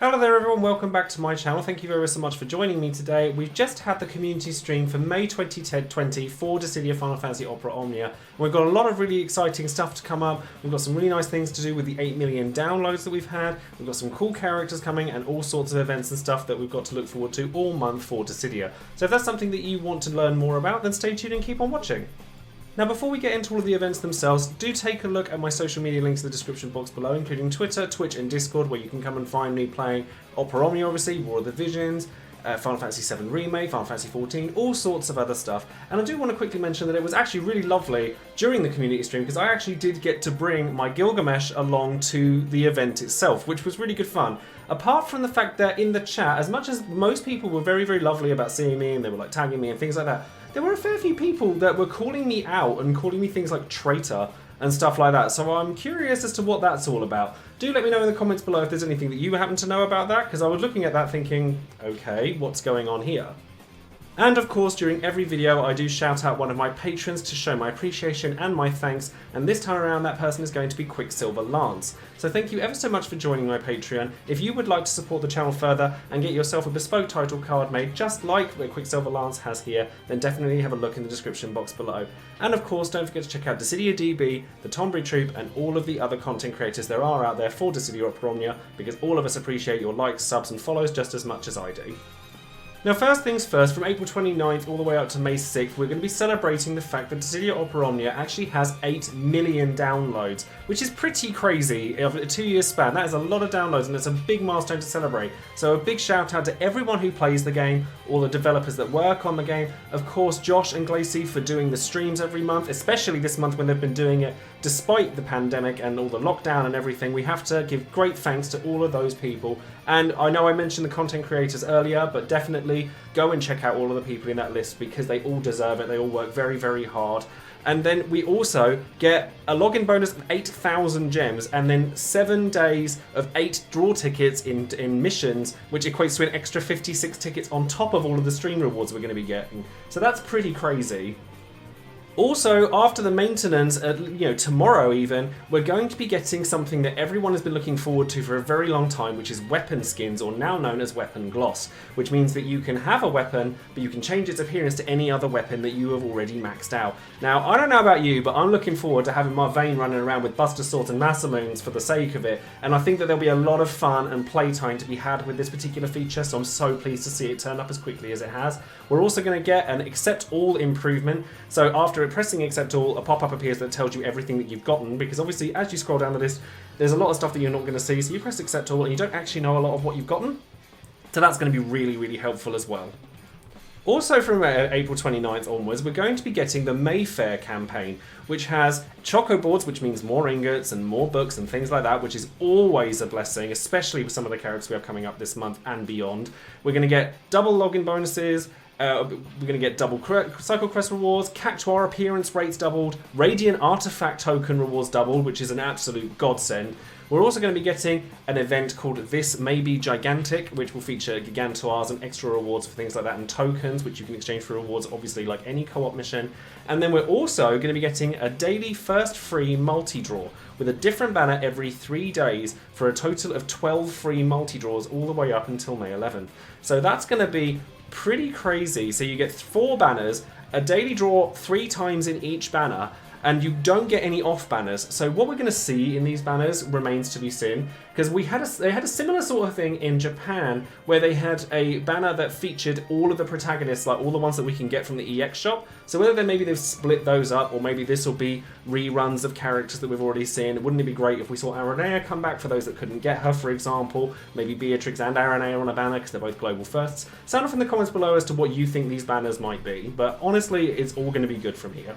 Hello there everyone, welcome back to my channel. Thank you very so much for joining me today. We've just had the community stream for May 2020 for Dissidia Final Fantasy Opera Omnia. We've got a lot of really exciting stuff to come up. We've got some really nice things to do with the 8 million downloads that we've had. We've got some cool characters coming and all sorts of events and stuff that we've got to look forward to all month for Dissidia. So if that's something that you want to learn more about, then stay tuned and keep on watching. Now before we get into all of the events themselves, do take a look at my social media links in the description box below, including Twitter, Twitch and Discord, where you can come and find me playing Opera Omnia obviously, War of the Visions, Final Fantasy VII Remake, Final Fantasy XIV, all sorts of other stuff. And I do want to quickly mention that it was actually really lovely during the community stream because I actually did get to bring my Gilgamesh along to the event itself, which was really good fun. Apart from the fact that in the chat, as much as most people were very, very lovely about seeing me and they were like tagging me and things like that, there were a fair few people that were calling me out and calling me things like traitor and stuff like that. So I'm curious as to what that's all about. Do let me know in the comments below if there's anything that you happen to know about that, because I was looking at that thinking, okay, what's going on here? And of course, during every video, I do shout out one of my patrons to show my appreciation and my thanks, and this time around that person is going to be Quicksilver Lance. So thank you ever so much for joining my Patreon. If you would like to support the channel further and get yourself a bespoke title card made just like what Quicksilver Lance has here, then definitely have a look in the description box below. And of course, don't forget to check out Dissidia DB, the Tonberry Troop, and all of the other content creators there are out there for Dissidia Opera Omnia, because all of us appreciate your likes, subs, and follows just as much as I do. Now first things first, from April 29th all the way up to May 6th, we're going to be celebrating the fact that Dissidia Opera Omnia actually has 8 million downloads, which is pretty crazy over a 2-year span. That is a lot of downloads and it's a big milestone to celebrate. So a big shout out to everyone who plays the game, all the developers that work on the game, of course Josh and Glacy for doing the streams every month, especially this month when they've been doing it despite the pandemic and all the lockdown and everything. We have to give great thanks to all of those people. And I know I mentioned the content creators earlier, but definitely go and check out all of the people in that list because they all deserve it. They all work very, very hard. And then we also get a login bonus of 8,000 gems and then 7 days of 8 draw tickets in missions, which equates to an extra 56 tickets on top of all of the stream rewards we're going to be getting. So that's pretty crazy. Also, after the maintenance, tomorrow even, we're going to be getting something that everyone has been looking forward to for a very long time, which is weapon skins, or now known as weapon gloss, which means that you can have a weapon, but you can change its appearance to any other weapon that you have already maxed out. Now, I don't know about you, but I'm looking forward to having my vein running around with Buster Swords and Masamoons for the sake of it, and I think that there'll be a lot of fun and playtime to be had with this particular feature, so I'm so pleased to see it turn up as quickly as it has. We're also going to get an accept all improvement, so after pressing accept all, a pop-up appears that tells you everything that you've gotten, because obviously as you scroll down the list there's a lot of stuff that you're not going to see, so you press accept all and you don't actually know a lot of what you've gotten, so that's going to be really, really helpful as well. Also from April 29th onwards, we're going to be getting the Mayfair campaign, which has choco boards, which means more ingots and more books and things like that, which is always a blessing, especially with some of the characters we have coming up this month and beyond. We're going to get double login bonuses, we're going to get double Cycle Crest rewards, Cactuar appearance rates doubled, Radiant Artifact token rewards doubled, which is an absolute godsend. We're also going to be getting an event called This May Be Gigantic, which will feature Gigantoirs and extra rewards for things like that, and tokens, which you can exchange for rewards, obviously, like any co-op mission. And then we're also going to be getting a daily first free multi-draw, with a different banner every 3 days for a total of 12 free multi-draws all the way up until May 11th. So that's going to be pretty crazy. So you get 4 banners, a daily draw 3 times in each banner, and you don't get any off banners. So what we're going to see in these banners remains to be seen, because they had a similar sort of thing in Japan where they had a banner that featured all of the protagonists, like all the ones that we can get from the EX shop. So whether maybe they've split those up, or maybe this will be reruns of characters that we've already seen. Wouldn't it be great if we saw Aranea come back for those that couldn't get her, for example? Maybe Beatrix and Aranea on a banner because they're both global firsts. Sound off in the comments below as to what you think these banners might be, but honestly it's all going to be good from here.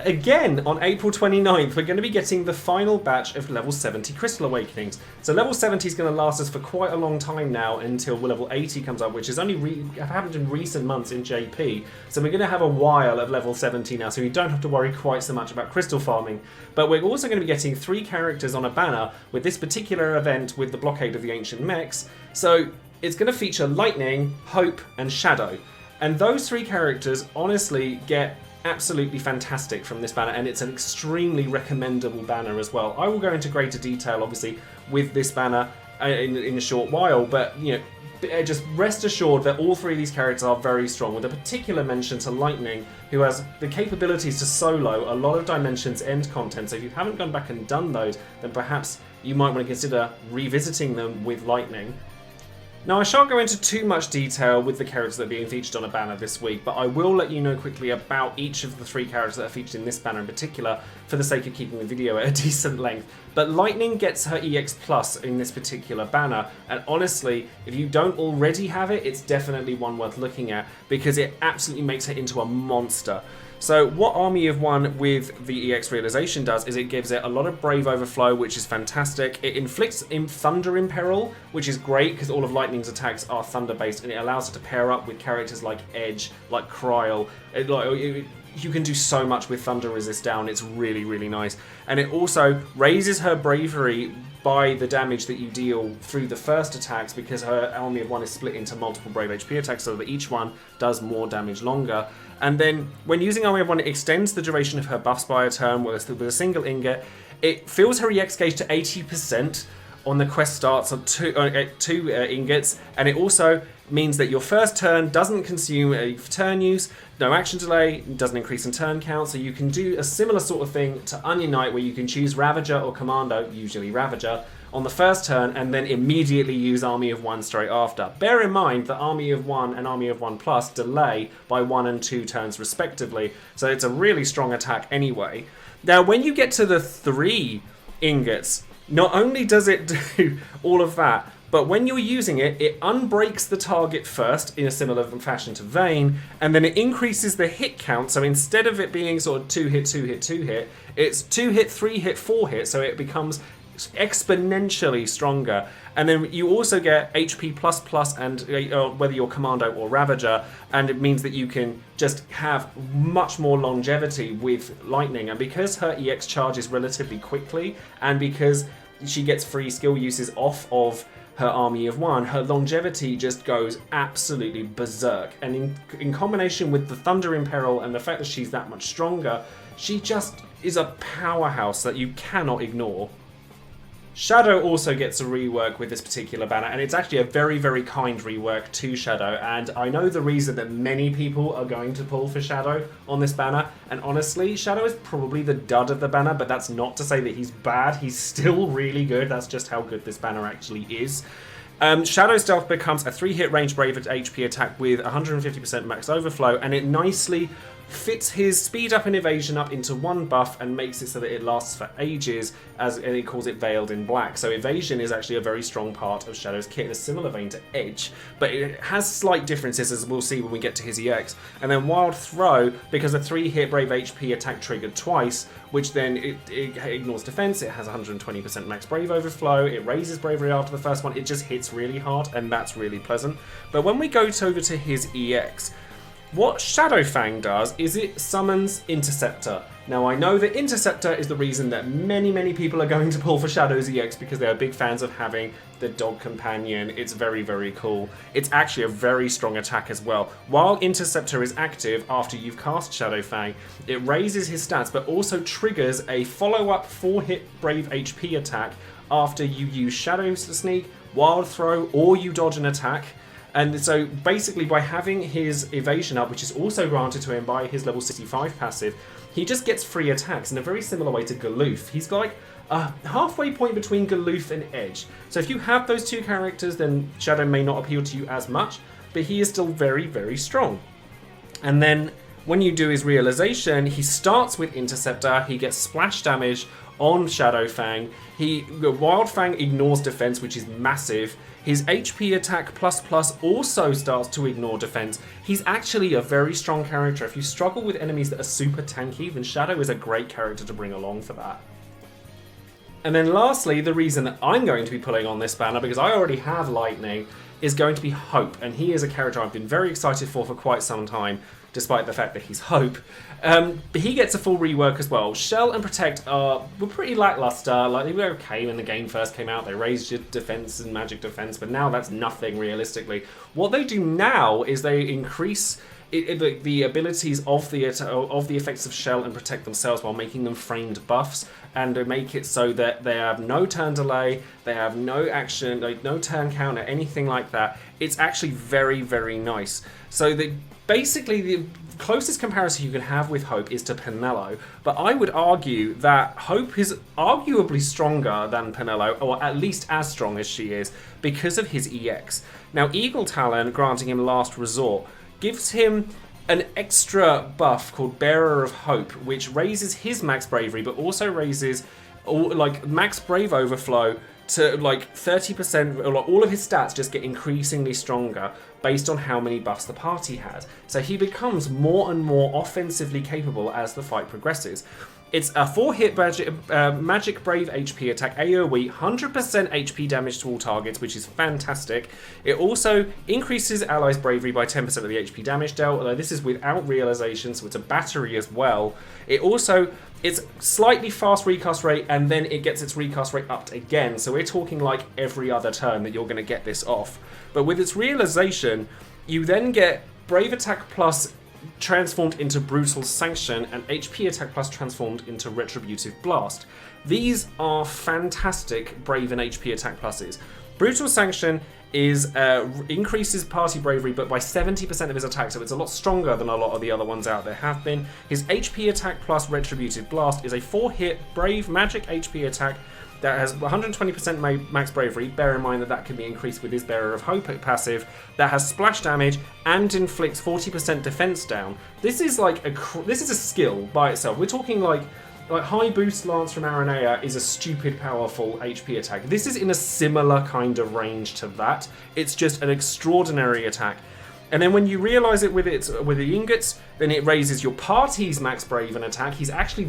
Again, on April 29th, we're going to be getting the final batch of level 70 Crystal Awakenings. So level 70 is going to last us for quite a long time now until level 80 comes up, which has only happened in recent months in JP. So we're going to have a while of level 70 now, so we don't have to worry quite so much about crystal farming. But we're also going to be getting 3 characters on a banner with this particular event with the Blockade of the Ancient Mechs. So it's going to feature Lightning, Hope, and Shadow. And those 3 characters honestly get absolutely fantastic from this banner, and it's an extremely recommendable banner as well. I will go into greater detail obviously with this banner in a short while, but you know, just rest assured that all three of these characters are very strong, with a particular mention to Lightning, who has the capabilities to solo a lot of Dimensions End content. So if you haven't gone back and done those, then perhaps you might want to consider revisiting them with Lightning. Now, I shan't go into too much detail with the characters that are being featured on a banner this week, but I will let you know quickly about each of the three characters that are featured in this banner in particular, for the sake of keeping the video at a decent length. But Lightning gets her EX Plus in this particular banner, and honestly, if you don't already have it, it's definitely one worth looking at, because it absolutely makes her into a monster. So what Army of One with the EX realization does is it gives it a lot of Brave Overflow, which is fantastic. It inflicts Thunder Imperil, which is great because all of Lightning's attacks are thunder based, and it allows it to pair up with characters like Edge, like Kryl. You can do so much with Thunder Resist down. It's really, really nice. And it also raises her bravery by the damage that you deal through the first attacks, because her Army of One is split into multiple Brave HP attacks so that each one does more damage longer. And then when using Army of One, it extends the duration of her buffs by a turn with a single ingot. It fills her EX gauge to 80% on the quest starts of two ingots, and it also means that your first turn doesn't consume a turn use, no action delay, doesn't increase in turn count, so you can do a similar sort of thing to Onion Knight, where you can choose Ravager or Commando, usually Ravager, on the first turn, and then immediately use Army of One straight after. Bear in mind that Army of One and Army of One Plus delay by 1 and 2 turns respectively, so it's a really strong attack anyway. Now, when you get to the 3 ingots, not only does it do all of that, but when you're using it, it unbreaks the target first in a similar fashion to Vayne, and then it increases the hit count. So instead of it being sort of 2 hit, 2 hit, 2 hit, it's 2 hit, 3 hit, 4 hit, so it becomes exponentially stronger. And then you also get HP++ and whether you're Commando or Ravager, and it means that you can just have much more longevity with Lightning. And because her EX charges relatively quickly, and because she gets free skill uses off of her Army of One, her longevity just goes absolutely berserk. And in combination with the Thunder Imperil and the fact that she's that much stronger, she just is a powerhouse that you cannot ignore. Shadow also gets a rework with this particular banner, and it's actually a very, very kind rework to Shadow, and I know the reason that many people are going to pull for Shadow on this banner, and honestly, Shadow is probably the dud of the banner, but that's not to say that he's bad. He's still really good. That's just how good this banner actually is. Shadow Stealth becomes a 3-hit range Brave HP attack with 150% max overflow, and it nicely fits his speed up and evasion up into one buff and makes it so that it lasts for ages, and it calls it Veiled in Black. So evasion is actually a very strong part of Shadow's kit in a similar vein to Edge, but it has slight differences, as we'll see when we get to his EX. And then Wild Throw, because a 3-hit Brave HP attack triggered twice, which then it ignores defense, it has 120% max Brave Overflow, it raises bravery after the first one, it just hits really hard, and that's really pleasant. But when we go over to his EX, what Shadowfang does is it summons Interceptor. Now, I know that Interceptor is the reason that many people are going to pull for Shadow's EX, because they are big fans of having the dog companion. It's very, very cool. It's actually a very strong attack as well. While Interceptor is active after you've cast Shadowfang, it raises his stats, but also triggers a follow-up 4-hit Brave HP attack after you use Shadow Sneak, Wild Throw, or you dodge an attack. And so basically, by having his evasion up, which is also granted to him by his level 65 passive, he just gets free attacks in a very similar way to Galoof. He's got like a halfway point between Galoof and Edge. So if you have those two characters, then Shadow may not appeal to you as much, but he is still very, very strong. And then when you do his realization, he starts with Interceptor, he gets splash damage on Shadowfang. Wildfang ignores defense, which is massive. His HP attack ++ also starts to ignore defense. He's actually a very strong character. If you struggle with enemies that are super tanky, then Shadow is a great character to bring along for that. And then lastly, the reason that I'm going to be pulling on this banner, because I already have Lightning, is going to be Hope. And he is a character I've been very excited for quite some time, despite the fact that he's Hope. But he gets a full rework as well. Shell and Protect were pretty lackluster. Like, they were okay when the game first came out. They raised your defense and magic defense, but now that's nothing realistically. What they do now is they increase the abilities of the effects of shell and protect themselves while making them framed buffs, and to make it so that they have no turn delay, they have no action, like no turn counter, anything like that. It's actually very, very nice. So basically the closest comparison you can have with Hope is to Penelo, but I would argue that Hope is arguably stronger than Penelo, or at least as strong as she is, because of his EX. Now, Eagle Talon, granting him Last Resort, gives him an extra buff called Bearer of Hope, which raises his max bravery, but also raises max brave overflow to like 30%, or all of his stats just get increasingly stronger based on how many buffs the party has. So he becomes more and more offensively capable as the fight progresses. It's a 4-hit magic brave HP attack, AoE, 100% HP damage to all targets, which is fantastic. It also increases allies' bravery by 10% of the HP damage dealt, although this is without realization, so it's a battery as well. It's slightly fast recast rate, and then it gets its recast rate upped again, so we're talking like every other turn that you're going to get this off. But with its realization, you then get Brave Attack Plus transformed into Brutal Sanction, and HP Attack Plus transformed into Retributive Blast. These are fantastic Brave and HP Attack Pluses. Brutal Sanction increases party bravery, but by 70% of his attack, so it's a lot stronger than a lot of the other ones out there have been. His HP Attack Plus Retributive Blast is a 4-hit brave magic HP attack that has 120% max bravery. Bear in mind that that can be increased with his Bearer of Hope passive. That has splash damage and inflicts 40% defense down. This is a skill by itself. We're talking like High Boost Lance from Aranea is a stupid powerful HP attack. This is in a similar kind of range to that. It's just an extraordinary attack. And then when you realize it with the ingots, then it raises your party's max brave and attack. He's actually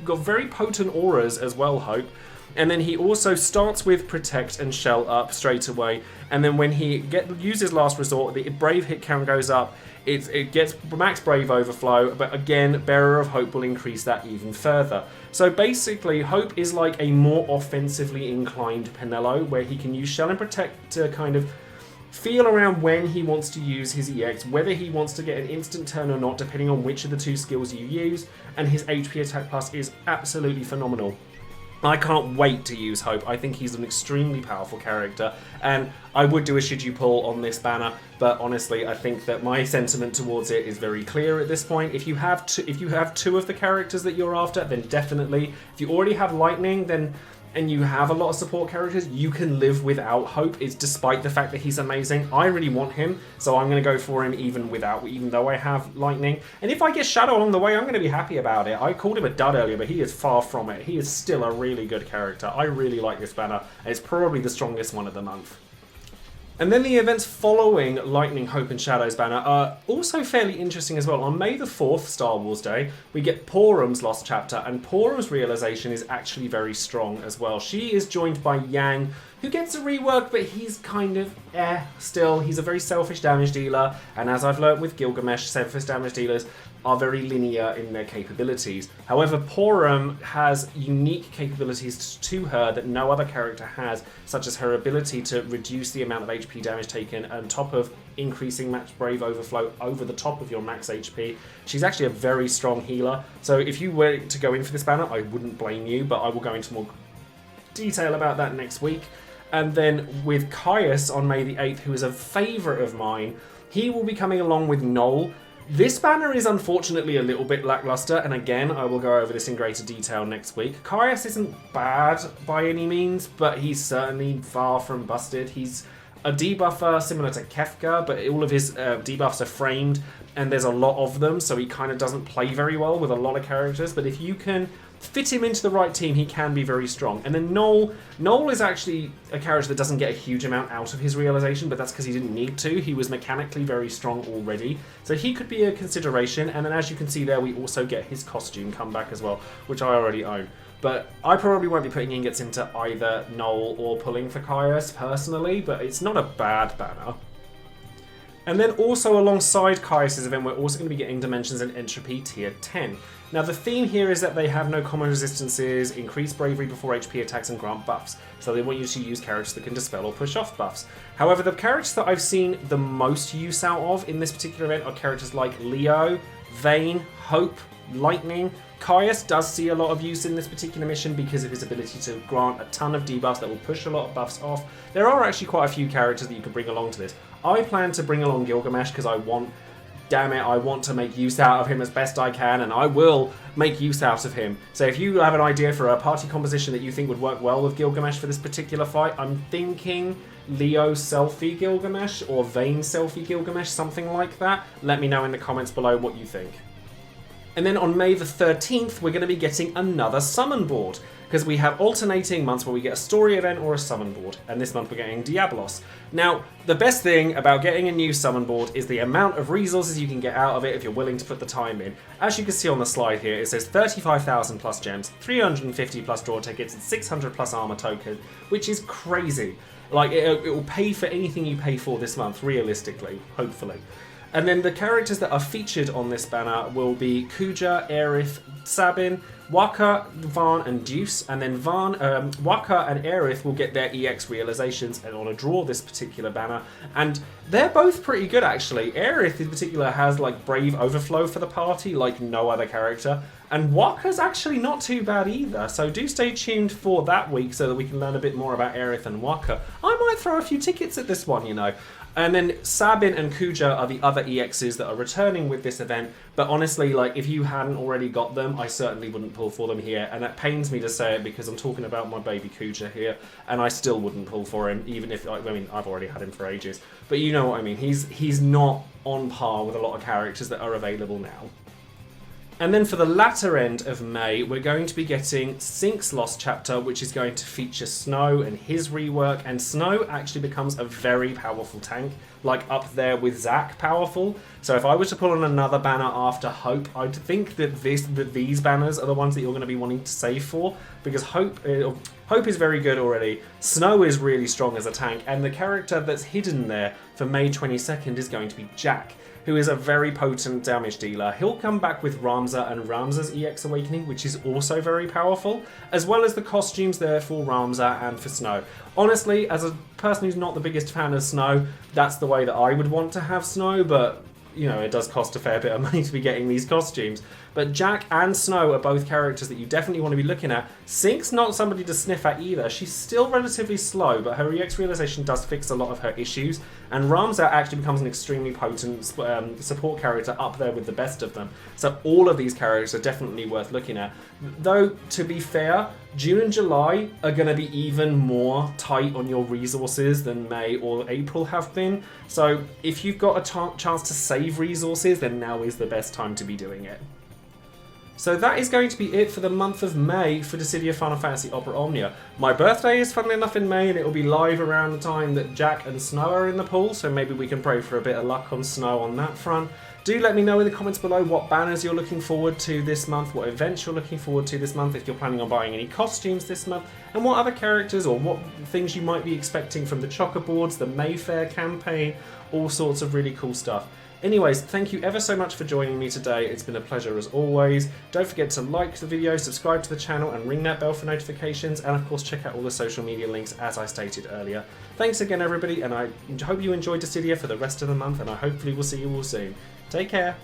got very potent auras as well, Hope. And then he also starts with Protect and Shell up straight away. And then when he uses Last Resort, the Brave hit count goes up. It gets Max Brave Overflow, but again, Bearer of Hope will increase that even further. So basically, Hope is like a more offensively inclined Penelo, where he can use Shell and Protect to kind of feel around when he wants to use his EX, whether he wants to get an instant turn or not, depending on which of the two skills you use. And his HP Attack Plus is absolutely phenomenal. I can't wait to use Hope. I think he's an extremely powerful character, and I would do a should you pull on this banner, but honestly, I think that my sentiment towards it is very clear at this point. If you have two of the characters that you're after, then definitely. If you already have Lightning, and you have a lot of support characters, you can live without Hope. It's despite the fact that he's amazing. I really want him, so I'm going to go for him even though I have Lightning. And if I get Shadow along the way, I'm going to be happy about it. I called him a dud earlier, but he is far from it. He is still a really good character. I really like this banner, and it's probably the strongest one of the month. And then the events following Lightning, Hope and Shadow's banner are also fairly interesting as well. On May the 4th, Star Wars Day, we get Porum's Lost Chapter, and Porum's realization is actually very strong as well. She is joined by Yang, who gets a rework, but he's kind of still. He's a very selfish damage dealer, and as I've learnt with Gilgamesh, selfish damage dealers are very linear in their capabilities. However, Porum has unique capabilities to her that no other character has, such as her ability to reduce the amount of HP damage taken on top of increasing Max Brave Overflow over the top of your max HP. She's actually a very strong healer, so if you were to go in for this banner, I wouldn't blame you, but I will go into more detail about that next week. And then with Caius on May the 8th, who is a favourite of mine, he will be coming along with Noel. This banner is unfortunately a little bit lackluster, and again, I will go over this in greater detail next week. Caius isn't bad by any means, but he's certainly far from busted. He's a debuffer similar to Kefka, but all of his debuffs are framed, and there's a lot of them, so he kind of doesn't play very well with a lot of characters, but if you can fit him into the right team, he can be very strong. And then Noel is actually a character that doesn't get a huge amount out of his realization, but that's because he didn't need to. He was mechanically very strong already, so he could be a consideration. And then as you can see there, we also get his costume come back as well, which I already own. But I probably won't be putting ingots into either Noel or pulling for Caius personally, but it's not a bad banner. And then also alongside Caius' event, we're also going to be getting Dimensions and Entropy tier 10. Now the theme here is that they have no common resistances, increase bravery before HP attacks, and grant buffs. So they want you to use characters that can dispel or push off buffs. However, the characters that I've seen the most use out of in this particular event are characters like Leo, Vayne, Hope, Lightning. Caius does see a lot of use in this particular mission because of his ability to grant a ton of debuffs that will push a lot of buffs off. There are actually quite a few characters that you can bring along to this. I plan to bring along Gilgamesh because I want to make use out of him as best I can, and I will make use out of him. So if you have an idea for a party composition that you think would work well with Gilgamesh for this particular fight, I'm thinking Leo Selfie Gilgamesh or Vayne Selfie Gilgamesh, something like that. Let me know in the comments below what you think. And then on May the 13th, we're going to be getting another summon board, because we have alternating months where we get a story event or a summon board, and this month we're getting Diablos. Now, the best thing about getting a new summon board is the amount of resources you can get out of it if you're willing to put the time in. As you can see on the slide here, it says 35,000 plus gems, 350 plus draw tickets, and 600 plus armor tokens, which is crazy. Like, it will pay for anything you pay for this month, realistically, hopefully. And then the characters that are featured on this banner will be Kuja, Aerith, Sabin, Waka, Varn, and Deuce. And then Waka and Aerith will get their EX realizations and on a draw this particular banner. And they're both pretty good, actually. Aerith in particular has like Brave Overflow for the party, like no other character. And Waka's actually not too bad either. So do stay tuned for that week so that we can learn a bit more about Aerith and Waka. I might throw a few tickets at this one, you know. And then Sabin and Kuja are the other EXs that are returning with this event. But honestly, like, if you hadn't already got them, I certainly wouldn't pull for them here. And that pains me to say it because I'm talking about my baby Kuja here, and I still wouldn't pull for him, even if, I mean, I've already had him for ages. But you know what I mean. He's not on par with a lot of characters that are available now. And then for the latter end of May, we're going to be getting Sync's Lost Chapter, which is going to feature Snow and his rework. And Snow actually becomes a very powerful tank, like up there with Zac powerful. So if I were to pull on another banner after Hope, I'd think that these banners are the ones that you're going to be wanting to save for, because Hope is very good already. Snow is really strong as a tank, and the character that's hidden there for May 22nd is going to be Jack, who is a very potent damage dealer. He'll come back with Ramza and Ramza's EX Awakening, which is also very powerful, as well as the costumes there for Ramza and for Snow. Honestly, as a person who's not the biggest fan of Snow, that's the way that I would want to have Snow, but you know, it does cost a fair bit of money to be getting these costumes. But Jack and Snow are both characters that you definitely want to be looking at. Sync's not somebody to sniff at either. She's still relatively slow, but her EX realization does fix a lot of her issues. And Ramza actually becomes an extremely potent support character up there with the best of them. So all of these characters are definitely worth looking at. Though, to be fair, June and July are going to be even more tight on your resources than May or April have been. So if you've got a chance to save resources, then now is the best time to be doing it. So that is going to be it for the month of May for Dissidia Final Fantasy Opera Omnia. My birthday is funnily enough in May, and it will be live around the time that Jack and Snow are in the pool, so maybe we can pray for a bit of luck on Snow on that front. Do let me know in the comments below what banners you're looking forward to this month, what events you're looking forward to this month, if you're planning on buying any costumes this month, and what other characters or what things you might be expecting from the Chocoboards, the Mayfair campaign, all sorts of really cool stuff. Anyways, thank you ever so much for joining me today. It's been a pleasure as always. Don't forget to like the video, subscribe to the channel, and ring that bell for notifications. And of course, check out all the social media links as I stated earlier. Thanks again, everybody, and I hope you enjoyed Dissidia for the rest of the month, and I hopefully will see you all soon. Take care.